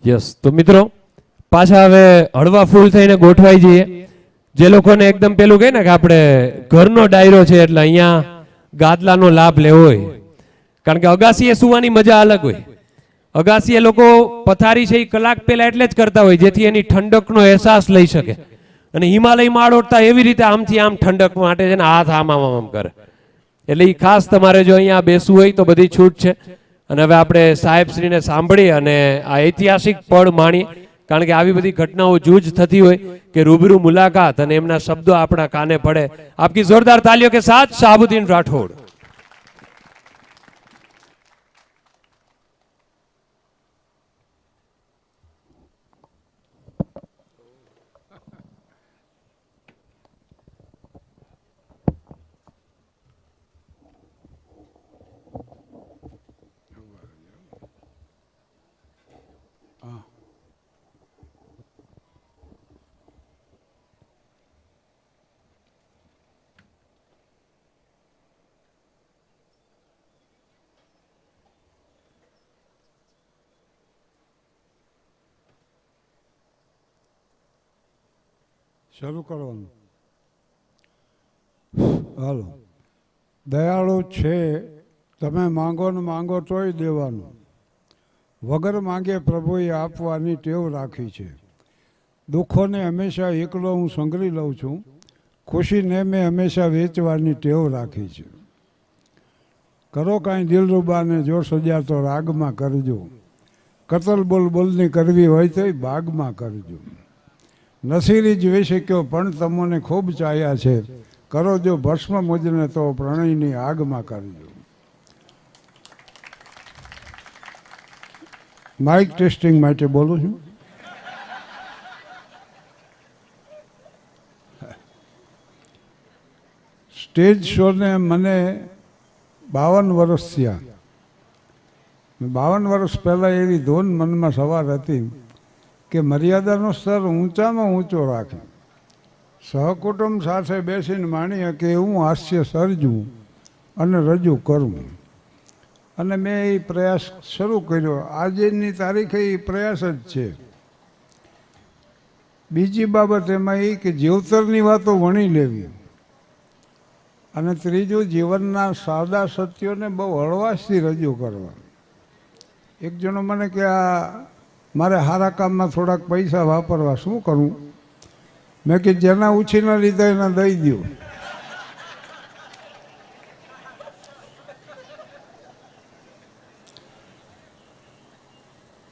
Yes, તો મિત્રો પાછા હવે હળવા ફૂલ થઈને ગોઠવાઈ જઈએ. જે લોકોને એકદમ પેલું કહે ને કે આપણે ઘરનો ડાયરો છે એટલે અહીંયા ગાદલાનો લાભ લેવો હોય, કારણ કે અગાસીએ સુવાની મજા અલગ હોય. અગાસીએ લોકો પથારી છે એ કલાક પહેલા એટલે જ કરતા હોય જેથી એની ઠંડકનો અહેસાસ લઈ શકે. અને હિમાલયમાં આડોડતા એવી રીતે આમથી આમ ઠંડક માટે છે ને હાથ આમ આમ આમ કરે. એટલે એ ખાસ તમારે જો અહીંયા બેસવું હોય તો બધી છૂટ છે. અને હવે આપણે સાહેબશ્રીને સાંભળી અને આ ઐતિહાસિક પળ માણીએ, કારણ કે આવી બધી ઘટનાઓ જૂજ થતી હોય કે રૂબરૂ મુલાકાત અને એમના શબ્દો આપણા કાને પડે. આપકી જોરદાર તાલીઓ કે સાથ શાહબુદ્દીન રાઠોડ. શરૂ કરવાનું. હાલો. દયાળુ છે તમે માંગો ને માંગો તોય દેવાનું. વગર માંગે પ્રભુએ આપવાની ટેવ રાખી છે. દુઃખોને હંમેશા એકલો હું સંઘરી લઉં છું. ખુશીને મેં હંમેશા વેચવાની ટેવ રાખી છે. કરો કાંઈ દિલરૂબાને જો સજા તો રાગમાં કરજો. કતલ બોલ બોલની કરવી હોય તોય બાગમાં કરજો. નસીરી જોઈ શક્યો પણ તમને ખૂબ ચાહ્યા છે. કરો જો ભસ્મ મુજને તો પ્રણયની આગમાં કરજો. માઇક ટેસ્ટિંગ માટે બોલું છું. સ્ટેજ શોને મને 52 વર્ષ થયા. 52 વર્ષ પહેલાં એવી ધૂન મનમાં સવાર હતી કે મર્યાદાનો સ્તર ઊંચામાં ઊંચો રાખે. સહકુટુંબ સાથે બેસીને માણીએ કે હું હાસ્ય સર્જું અને રજૂ કરું. અને મેં એ પ્રયાસ શરૂ કર્યો. આજની તારીખે એ પ્રયાસ જ છે. બીજી બાબત એમાં એ કે જીવતરની વાતો વણી લેવી. અને ત્રીજું, જીવનના સાદા સત્યોને બહુ હળવાશથી રજૂ કરવા. એક જણો મને કે આ મારે સારા કામમાં થોડાક પૈસા વાપરવા, શું કરું? મેં કે જેના ઉછીના લીધા એને દઈ દો.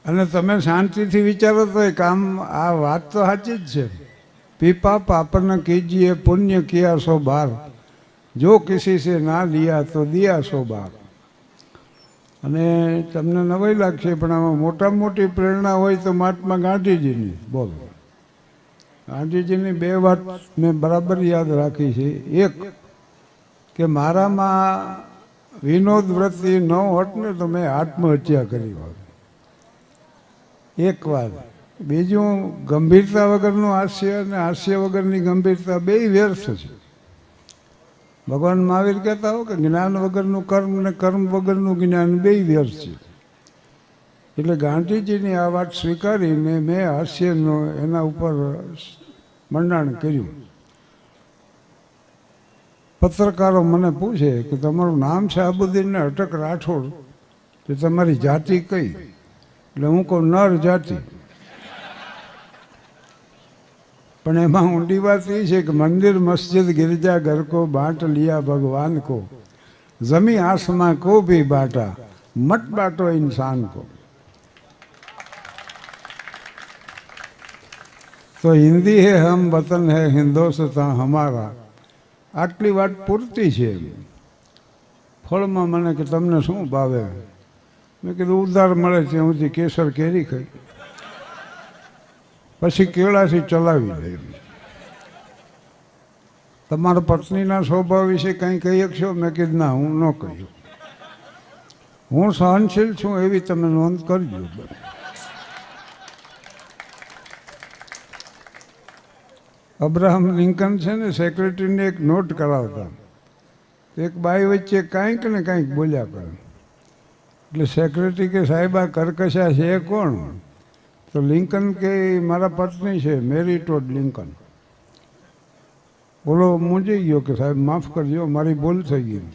અને તમે શાંતિથી વિચારો તો એ કામ, આ વાત તો સાચી જ છે. પીપા પાપન કીજીએ પુણ્ય કિયા સો બાર, જો કિસી સે ના લિયા તો દિયા સો બાર. અને તમને નવાઈ લાગશે પણ આમાં મોટામાં મોટી પ્રેરણા હોય તો મહાત્મા ગાંધીજીની. બોલો, ગાંધીજીની 2 વાત મેં બરાબર યાદ રાખી છે. એક કે મારામાં વિનોદ વૃત્તિ ન હોત ને તો મેં આત્મહત્યા કરી હોત. એક વાત. બીજું, ગંભીરતા વગરનું હાસ્ય અને હાસ્ય વગરની ગંભીરતા બેય વ્યર્થ છે. ભગવાન મહાવીર કહેતા હો કે જ્ઞાન વગરનું કર્મ ને કર્મ વગરનું જ્ઞાન બેય વ્યર્થ છે. એટલે ગાંધીજીની આ વાત સ્વીકારીને મેં હાસ્યનો એના ઉપર મંડાણ કર્યું. પત્રકારો મને પૂછે કે તમારું નામ છે શાહબુદ્દીન અટક રાઠોડ, તો તમારી જાતિ કઈ? એટલે હું કહું નર જાતિ. પણ એમાં ઊંડી વાત એ છે કે મંદિર મસ્જિદ गिरजा घर को बांट लिया भगवान को, जमी आसमां को भी बांटा, मत बांटो इंसान को. तो हिंदी है हम वतन है हिंदुस्तान हमारा. આટલી વાત પૂરતી છે. ફળમાં મને કે તમને શું ભાવે? મેં કીધું ઉધાર મળે છે હું કેસર કેરી ખાઈ, પછી કેળાથી ચલાવી લે. તમારા પત્નીના સ્વભાવ વિશે કંઈ કહી શકશો? મેં કીધું ના, હું ન કહ્યું. હું સહનશીલ છું એવી તમે નોંધ કરજો. અબ્રાહમ લિંકન છે ને, સેક્રેટરીને એક નોટ કરાવતા. એક બાઈ વચ્ચે કાંઈક ને કાંઈક બોલ્યા કરે. એટલે સેક્રેટરી કે સાહેબ આ કર્કશા છે કોણ? તો લિંકન કે મારા પત્ની છે મેરી ટોડ લિંકન. બોલો મૂંઝાઈ ગયો કે સાહેબ માફ કરજો મારી ભૂલ થઈ ગઈ.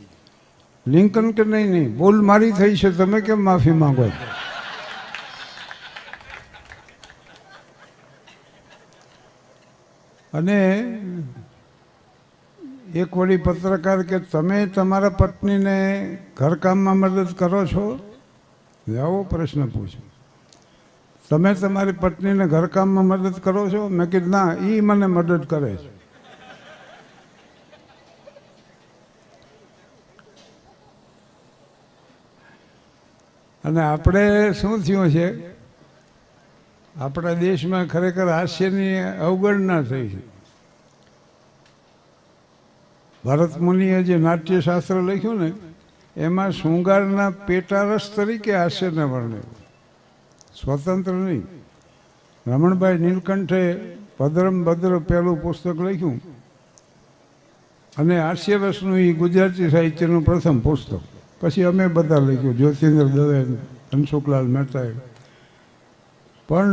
લિંકન કે નહીં નહીં ભૂલ મારી થઈ છે, તમે કેમ માફી માંગો? અને એક વળી પત્રકાર કે તમે તમારા પત્નીને ઘરકામમાં મદદ કરો છો? આવો પ્રશ્ન પૂછ્યો. તમે તમારી પત્નીને ઘરકામમાં મદદ કરો છો? મેં કીધું ના, એ મને મદદ કરે છે. અને આપણે શું થયું છે, આપણા દેશમાં ખરેખર હાસ્યની અવગણના થઈ છે. ભરત મુનિએ જે નાટ્યશાસ્ત્ર લખ્યું ને એમાં શૃંગારના પેટારસ તરીકે હાસ્યને વર્ણવ્યું, સ્વતંત્ર નહીં. રમણભાઈ નીલકંઠે ભદ્રમ ભદ્ર પહેલું પુસ્તક લખ્યું અને હાસ્યરસનું એ ગુજરાતી સાહિત્યનું પ્રથમ પુસ્તક. પછી અમે બધા લખ્યું, જ્યોતિન્દ્ર દવે, ધનસુખલાલ મહેતાએ. પણ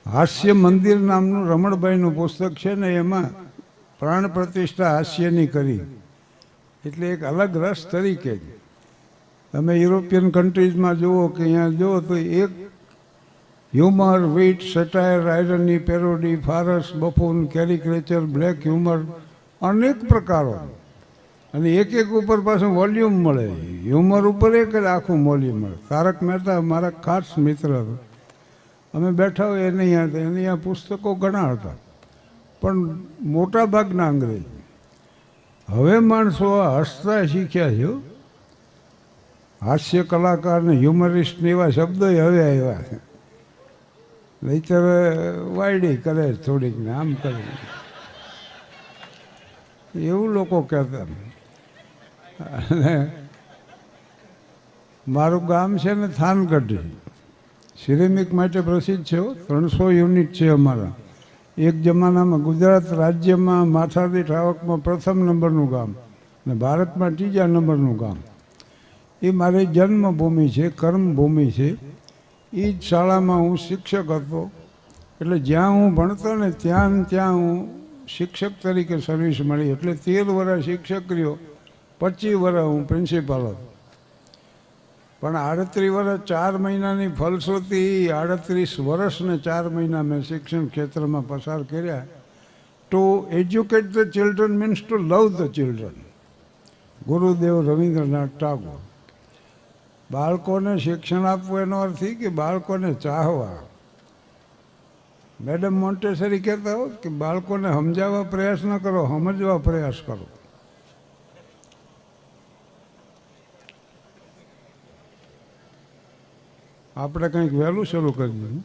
હાસ્ય મંદિર નામનું રમણભાઈનું પુસ્તક છે ને એમાં પ્રાણ પ્રતિષ્ઠા હાસ્યની કરી. એટલે એક અલગ રસ તરીકે જ તમે યુરોપિયન કન્ટ્રીઝમાં જુઓ કે અહીંયા જુઓ તો એક humour, wit, satire, irony, parody, farce, buffoon, caricature, black humour, અનેક પ્રકારો. અને એક એક ઉપર પાછું વોલ્યુમ મળે. હ્યુમર ઉપર એક જ આખું વોલ્યુમ મળે. તારક મહેતા મારા ખાસ મિત્ર હતો. અમે બેઠા હોય એને અહીંયા પુસ્તકો ઘણા હતા, પણ મોટા ભાગના અંગ્રેજ. હવે માણસો હસતા શીખ્યા છે. હાસ્ય કલાકાર ને હ્યુમરિસ્ટ ને એવા શબ્દો હવે આવ્યા છે. નહીતર વાયડી કરે થોડીક ને આમ કરે એવું લોકો કહેતા. અને મારું ગામ છે ને થાનગઢ, સિરેમિક માટે પ્રસિદ્ધ છે. 300 યુનિટ છે અમારા. એક જમાનામાં ગુજરાત રાજ્યમાં માથાદીઠ આવકમાં પ્રથમ નંબરનું ગામ ને ભારતમાં ત્રીજા નંબરનું ગામ. એ મારી જન્મભૂમિ છે, કર્મભૂમિ છે. એ જ શાળામાં હું શિક્ષક હતો. એટલે જ્યાં હું ભણતો ને ત્યાં હું શિક્ષક તરીકે સર્વિસ મળી. એટલે 13 વર્ષ શિક્ષક રહ્યો, 25 વર્ષ હું પ્રિન્સિપાલ હતો. પણ 38 વર્ષ 4 મહિનાની ફલશ્રુતિ 38 વર્ષ ને 4 મહિના મેં શિક્ષણ ક્ષેત્રમાં પસાર કર્યા. To educate the children means to love the children. Gurudev Rabindranath Tagore. બાળકોને શિક્ષણ આપવું એનો અર્થ એ કે બાળકોને ચાહવા. મેડમ મોન્ટેસરી કહેતા હોત કે બાળકોને સમજાવવા પ્રયાસ ન કરો, સમજવા પ્રયાસ કરો. આપણે કંઈક વહેલું શરૂ કરી દીધું.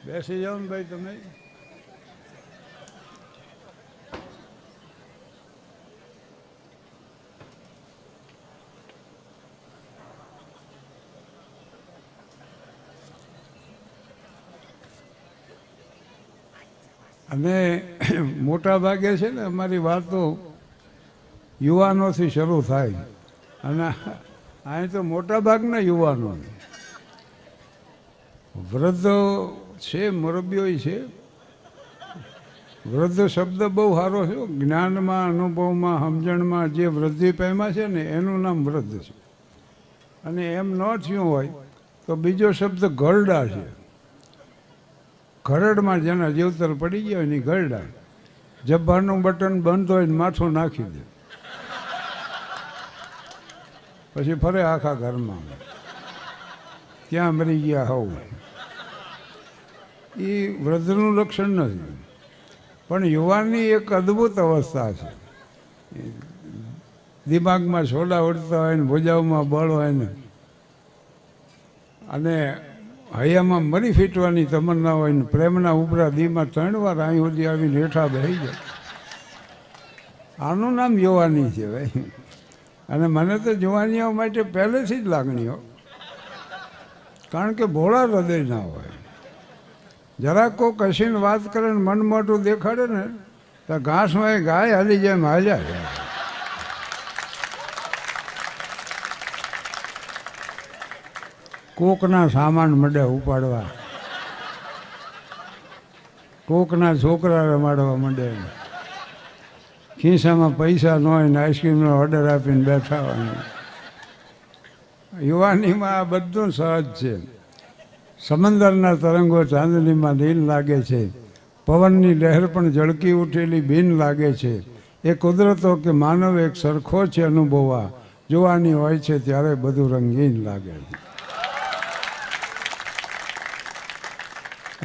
બેસી જાઓ ને ભાઈ તમે. અને મોટા ભાગે છે ને અમારી વાતો યુવાનોથી શરૂ થાય. અને અહીં તો મોટા ભાગના યુવાનો, વૃદ્ધો છે, મુરબ્બીઓ છે. વૃદ્ધ શબ્દ બહુ સારો છે. જ્ઞાનમાં, અનુભવમાં, સમજણમાં જે વૃદ્ધિ પામ્યા છે ને એનું નામ વૃદ્ધ છે. અને એમ ન થયું હોય તો બીજો શબ્દ ઘરડા છે. ઘરડમાં જેના જીવતર પડી ગયા હોય ને ઘરડા. જબ્બાનું બટન બંધ હોય ને માથું નાખી દે, પછી ફરે આખા ઘરમાં, ક્યાં મરી ગયા હોવ. એ વૃદ્ધનું લક્ષણ નથી. પણ યુવાનની એક અદ્ભુત અવસ્થા છે. દિમાગમાં છોડા ઉડતા હોય ને ભુજાઓમાં બળ હોય ને, અને હૈયામાં મરી ફીટવાની તમન્ના હોય ને, પ્રેમના ઉપરા દીમાં 3 વાર અહીં સુધી આવીને હેઠા બેસી જાય. આનું નામ યુવાની છે ભાઈ. અને મને તો જુવાનીઓ માટે પહેલેથી જ લાગણીઓ. કારણ કે ભોળા હૃદય ના હોય. જરાક કોઈ કશીને વાત કરે ને મન મોટું દેખાડે ને તો ઘાસમાં એ ગાય હાલી જેમ હાલ્યા જાય. કોકના સામાન મડે ઉપાડવા, કોકના છોકરા રમાડવા માંડે, ખિસ્સામાં પૈસા ન હોય ને આઈસ્ક્રીમનો ઓર્ડર આપીને બેઠા હોય. યુવાનીમાં આ બધું સહજ છે. સમંદરના તરંગો ચાંદનીમાં નીલ લાગે છે, પવનની લહેર પણ ઝળકી ઉઠેલી બીન લાગે છે. એ કુદરતો કે માનવ એક સરખો છે અનુભવવા, જોવાની હોય છે ત્યારે બધું રંગીન લાગે છે.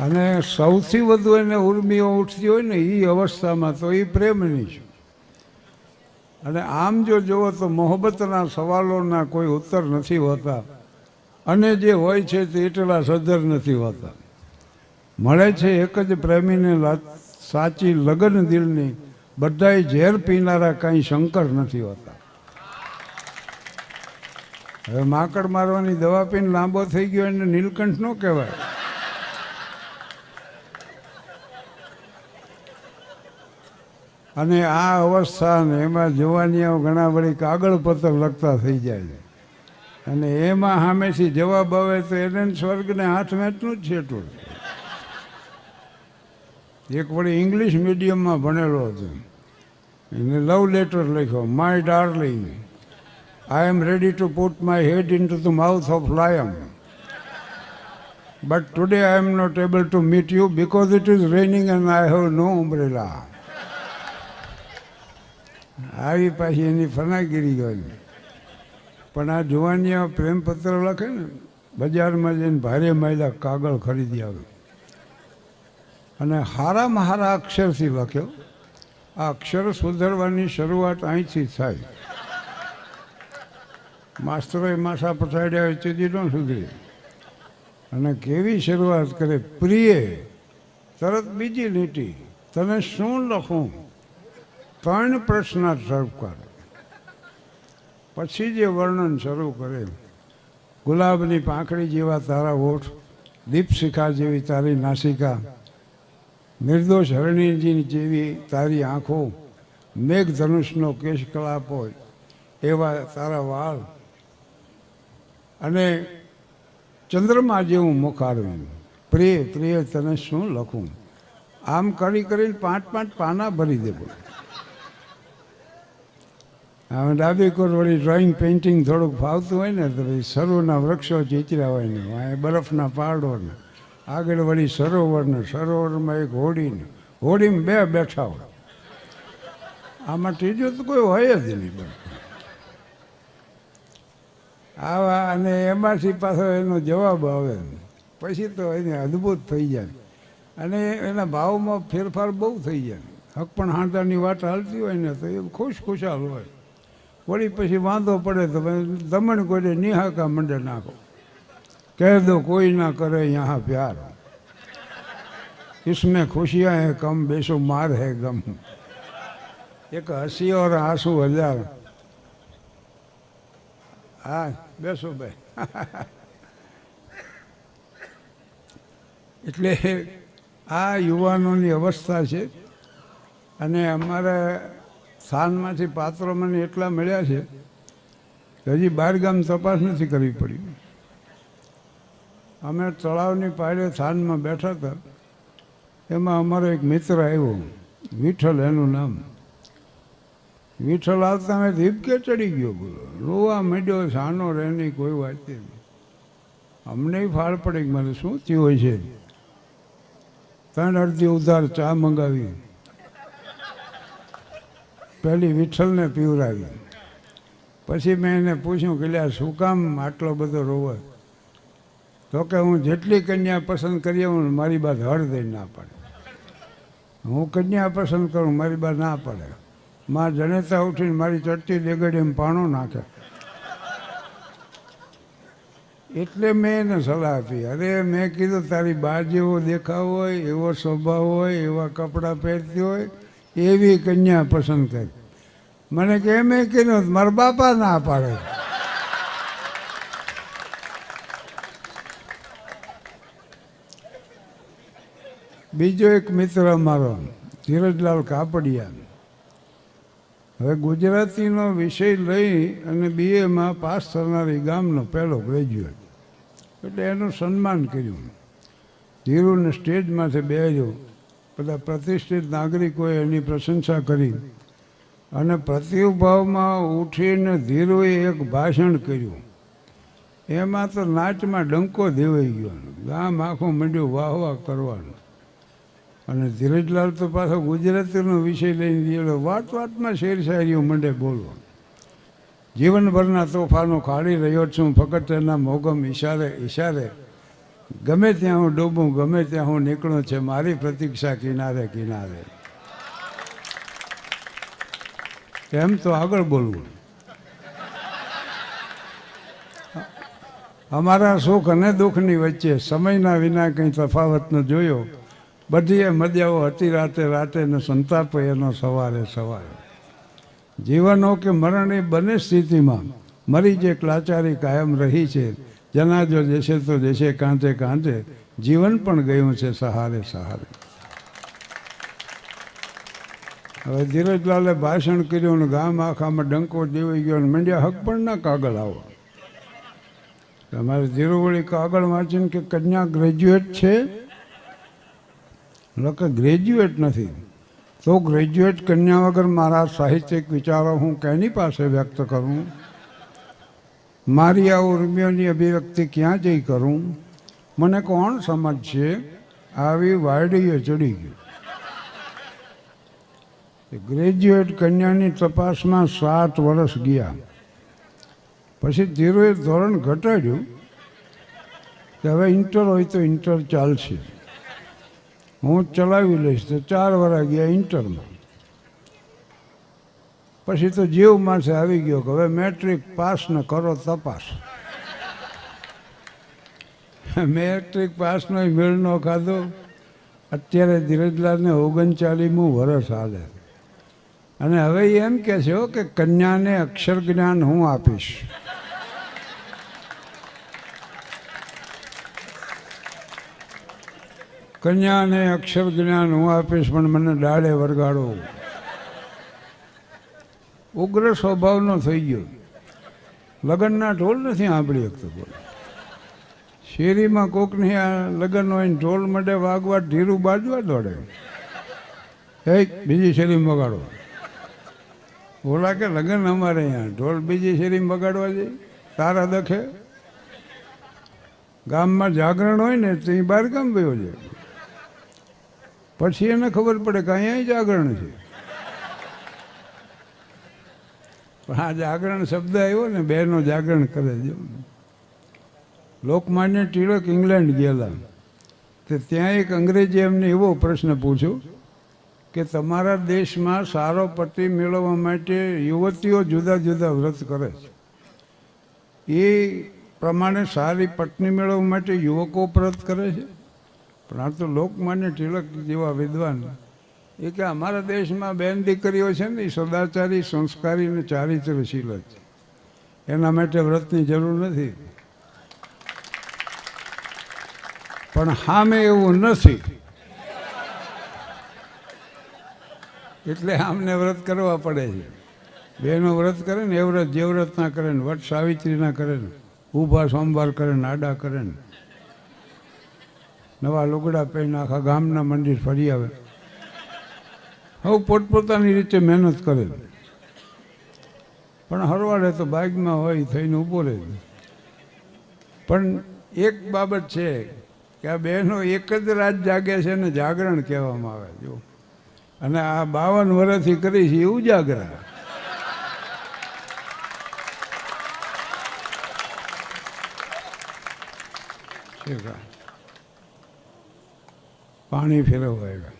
અને સૌથી વધુ એને ઉર્મિઓ ઉઠતી હોય ને એ અવસ્થામાં તો એ પ્રેમની છે. અને આમ જો જુઓ તો મોહબ્બતના સવાલોના કોઈ ઉત્તર નથી હોતા, અને જે હોય છે તે એટલા સદ્ધર નથી હોતા. મળે છે એક જ પ્રેમીને સાચી લગન દિલની, બધાય ઝેર પીનારા કાંઈ શંકર નથી હોતા. હવે માકડ મારવાની દવા પીને લાંબો થઈ ગયો એને નીલકંઠ ન કહેવાય. અને આ અવસ્થા ને એમાં જવાનીઓ ઘણા વળી કાગળ પત્ર લખતા થઈ જાય છે. અને એમાં સામેથી જવાબ આવે તો એને સ્વર્ગને હાથ મેચનું જ છેટું. એક વળી ઇંગ્લિશ મીડિયમમાં ભણેલો હતો, એને લવ લેટર લખ્યો, my darling, I am ready to put my head into the mouth of lion, but today I am not able to meet you because it is raining and I have no umbrella. આવી પાછી એની ફનાગીરી ગઈ. પણ આ જુવાનીઓ પ્રેમપત્ર લખે ને, બજારમાં જઈને ભારે માયલા કાગળ ખરીદી આવે અને હારામાં હારા અક્ષરથી લખ્યો. આ અક્ષર સુધારવાની શરૂઆત અહીંથી થાય. માસ્તરોએ માથા પછાડ્યા હોય તેથી ન સુધરે. અને કેવી શરૂઆત કરે, પ્રિય, તરત બીજી લીટી, તને શું લખું, 3 પ્રશ્નાર્થ શરૂ કરે. પછી જે વર્ણન શરૂ કરે, ગુલાબની પાંખડી જેવા તારા હોઠ, દીપશિખા જેવી તારી નાસિકા, નિર્દોષ હરણીજી જેવી તારી આંખો, મેઘધનુષનો કેશકલાપ હોય એવા તારા વાળ, અને ચંદ્રમા જેવું મુખ આરવ્યું. પ્રિય પ્રિય તને શું લખું. આમ કરી કરીને 5 પાના ભરી દે. હવે ડાબી કોર વળી ડ્રોઈંગ પેઇન્ટિંગ થોડુંક ફાવતું હોય ને તો ભાઈ સરોના વૃક્ષો ચિતર્યા હોય ને, અહીં બરફના પારડો ને, આગળ વળી સરોવર ને, સરોવરમાં એક હોડી ને, હોડીમાં 2 બેઠા હોય. આમાં ત્રીજું તો કોઈ હોય જ નહીં. આવા અને એમાંથી પાછો એનો જવાબ આવે પછી તો એને અદ્ભુત થઈ જાય. અને એના ભાવમાં ફેરફાર બહુ થઈ જાય. હક પણ હાંતાની વાત હાલતી હોય ને તો એ ખુશાલ હોય. વળી પછી વાંધો પડે તો દમણ કોઈ નિહાકા મંડે નાખો, કહ દો કોઈ ના કરે યહાં પ્યાર, इसमें खुशियाँ है कम बेशुमार है गम, एक हंसी और आंसू 1000. હા બેસો ભાઈ. એટલે આ યુવાનોની અવસ્થા છે. અને અમારા સ્થાનમાંથી પાત્રો મને એટલા મળ્યા છે કે હજી બહારગામ તપાસ નથી કરવી પડી. અમે તળાવની પાળે સ્થાનમાં બેઠા હતા, એમાં અમારો એક મિત્ર આવ્યો, વિઠ્ઠલ એનું નામ. વિઠ્ઠલ આવતા મેં ધીપકે ચડી ગયો, બોલો રોવા માંડ્યો, સાનો રહેની કોઈ વાત નહીં. અમને ફાળ પડે કે મને શું થયું હોય છે. 3 અડધી ઉધાર ચા મંગાવી, પહેલી વિઠ્ઠલને પીવડાવી. પછી મેં એને પૂછ્યું કે લ્યા શું કામ આટલો બધો રોવે. તો કે હું જેટલી કન્યા પસંદ કરી હું મારી બાદ હળ દઈ ના પડે. હું કન્યા પસંદ કરું મારી બાદ ના પડે. માં જનેતા ઉઠીને મારી ચડતી દેગડી એમ પાણો નાખે. એટલે મેં એને સલાહ આપી. અરે મેં કીધું તારી બા જેવો દેખાવ હોય, એવો સ્વભાવ હોય, એવા કપડાં પહેરતી હોય એવી કન્યા પસંદ કરી. મને કે મેં કીધું મારા બાપા ના પાડે. બીજો એક મિત્ર અમારો ધીરજલાલ કાપડિયા, હવે ગુજરાતીનો વિષય લઈ અને BA પાસ થનારી ગામનો પહેલો ગ્રેજ્યુએટ, એટલે એનું સન્માન કર્યું. ધીરુને સ્ટેજમાંથી બેસ્યો, બધા પ્રતિષ્ઠિત નાગરિકોએ એની પ્રશંસા કરી અને પ્રતિભાવમાં ઉઠીને ધીરુએ એક ભાષણ કર્યું. એમાં તો નાચમાં ડંકો દેવાઈ ગયો, ગામ આખું મંડ્યું વાહ વાહ કરવાનું. અને ધીરજલાલ તો પાછો ગુજરાતીનો વિષય લઈને ગયેલો, વાત વાતમાં શેર શાયરીઓ મંડે બોલવા. જીવનભરના તોફાનો કાઢી રહ્યો છું ફક્ત એના મોગમ ઈશારે ઈશારે, ગમે ત્યાં હું ડૂબું ગમે ત્યાં હું નીકળું છે મારી પ્રતીક્ષા કિનારે કિનારે. એમ તો આગળ બોલવું. અમારા સુખ અને દુઃખની વચ્ચે સમયના વિના કંઈ તફાવત ન જોયો, બધીએ મજાઓ હતી રાતે રાતે ને સંતાપ એનો સવારે સવારે. જીવનો કે મરણની બંને સ્થિતિમાં મરી જે લાચારી કાયમ રહી છે, જનાજો જશે તો જશે કાંતે કાંતે, જીવન પણ ગયું છે સહારે સહારે. હવે ધીરજલાલે ભાષણ કર્યું ને ગામ આખામાં ડંકો દેવાઈ ગયો ને મંડ્યા હક પણ ના કાગળ આવો. તમારે ધીરુવળી કાગળ વાંચીને કે કન્યા ગ્રેજ્યુએટ છે, લકે ગ્રેજ્યુએટ નથી તો ગ્રેજ્યુએટ કન્યા વગર મારા સાહિત્યિક વિચારો હું કેની પાસે વ્યક્ત કરું? મારી આ ઉર્મિઓની અભિવ્યક્તિ ક્યાં જઈ કરું? મને કોણ સમજશે? આવી વાયડીએ ચડી ગયું. ગ્રેજ્યુએટ કન્યાની તપાસમાં 7 વર્ષ ગયા. પછી ધીરુએ ધોરણ ઘટાડ્યું કે હવે ઇન્ટર હોય તો ઇન્ટર ચાલશે, હું ચલાવી લઈશ. તો 4 વર્ષ ગયા ઇન્ટરમાં. પછી તો જીવ માસે આવી ગયો કે હવે મેટ્રિક પાસ ન કરો તપાસ. મેટ્રિક પાસનો મેળ ન ખાધો. અત્યારે ધીરજલાલને 39મું વર્ષ હાલે અને હવે એમ કહે છે કે કન્યાને અક્ષર જ્ઞાન હું આપીશ. કન્યાને અક્ષર જ્ઞાન હું આપીશ પણ મને ડાળે વરગાડો. ઉગ્ર સ્વભાવનો થઈ ગયો. લગ્નના ઢોલ નથી સાંભળી શકતો. બોલ શેરીમાં કોકની આ લગ્ન હોય ને ઢોલ માટે વાગવા ધીરું બાજવા દોડે. બીજી શેરીમાં વગાડો. ઓલા કે લગ્ન અમારે અહીંયા ઢોલ બીજી શેરીમાં વગાડવા જાય તારા દખે. ગામમાં જાગરણ હોય ને તો એ બહાર ગામ ગયો છે. પછી એને ખબર પડે કે અહીંયા જાગરણ છે. પણ આ જાગરણ શબ્દ આવ્યો ને, બહેનો જાગરણ કરે છે. લોકમાન્ય ટિળક ઇંગ્લેન્ડ ગયેલા તો ત્યાં એક અંગ્રેજે એમને એવો પ્રશ્ન પૂછ્યો કે તમારા દેશમાં સારો પતિ મેળવવા માટે યુવતીઓ જુદા જુદા વ્રત કરે છે, એ પ્રમાણે સારી પત્ની મેળવવા માટે યુવકો વ્રત કરે છે? પણ આ તો લોકમાન્ય ટિળક જેવા વિદ્વાન એ કે અમારા દેશમાં બેન દીકરીઓ છે ને એ સદાચારી સંસ્કારી અને ચારિત્રશીલ જ છે, એના માટે વ્રતની જરૂર નથી. પણ સામે એવું નથી એટલે આમને વ્રત કરવા પડે છે. બહેનો વ્રત કરે ને એ વ્રત જે વ્રત ના કરે ને, વટ સાવિત્રી ના કરે ને, ઊભા સોમવાર કરે ને, આડા કરે ને, નવા લુગડા પહેરીને આખા ગામના મંદિર ફરી આવે. હવે પોતપોતાની રીતે મહેનત કરે પણ હરવાડે તો બાઇકમાં હોય થઈને ઊભો રહે. પણ એક બાબત છે કે આ બહેનો એક જ રાત જાગે છે ને જાગરણ કહેવામાં આવે. જો અને આ 52 વર્ષથી કરી છે એ ઉજાગરા. પાણી ફેરવવા આવ્યા.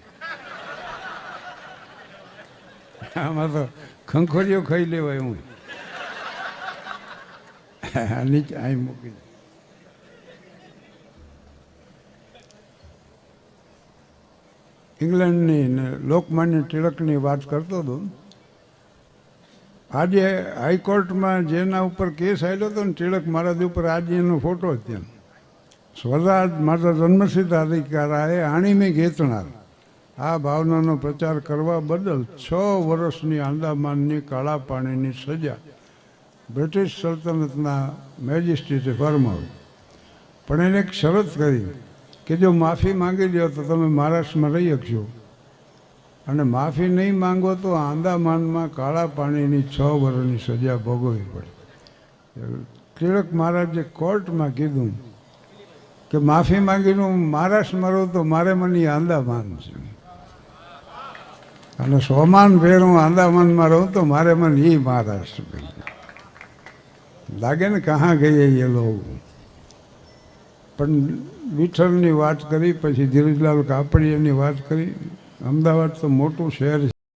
આમાં તો ખંખોરીઓ ખાઈ લેવાય. હું નીચે અહીં મૂકી ઇંગ્લેન્ડની ને લોકમાન્ય ટિળકની વાત કરતો હતો. આજે હાઈકોર્ટમાં જેના ઉપર કેસ આવ્યો હતો ને ટિળક મહારાજ ઉપર, આજે એનો ફોટો જ ત્યાં સ્વરાજ માતા જન્મસિદ્ધ અધિકારાએ આણીમે ગેતનાર આ ભાવનાનો પ્રચાર કરવા બદલ 6 વર્ષની આંદામાનની કાળા પાણીની સજા બ્રિટિશ સલ્તનતના મેજિસ્ટ્રેટે ફરમાવી. પણ એને એક શરત કરી કે જો માફી માંગી લ્યો તો તમે મહારાષ્ટ્રમાં રહી શકશો, અને માફી નહીં માંગો તો આંદામાનમાં કાળા પાણીની 6 વર્ષની સજા ભોગવવી પડે. ટિળક મહારાજે કોર્ટમાં કીધું કે માફી માંગીને હું મહારાષ્ટ્રમાં રહું તો મારે મને આંદામાન છે, અને સોમાન ફેર હું આંદામાનમાં રહું તો મારે મને એ મહારાષ્ટ્ર લાગે ને કहाँ ગયે એ લોગ. પણ વિઠ્ઠલની વાત કરી, પછી ધીરજલાલ કાપડિયાની વાત કરી. અમદાવાદ તો મોટું શહેર છે.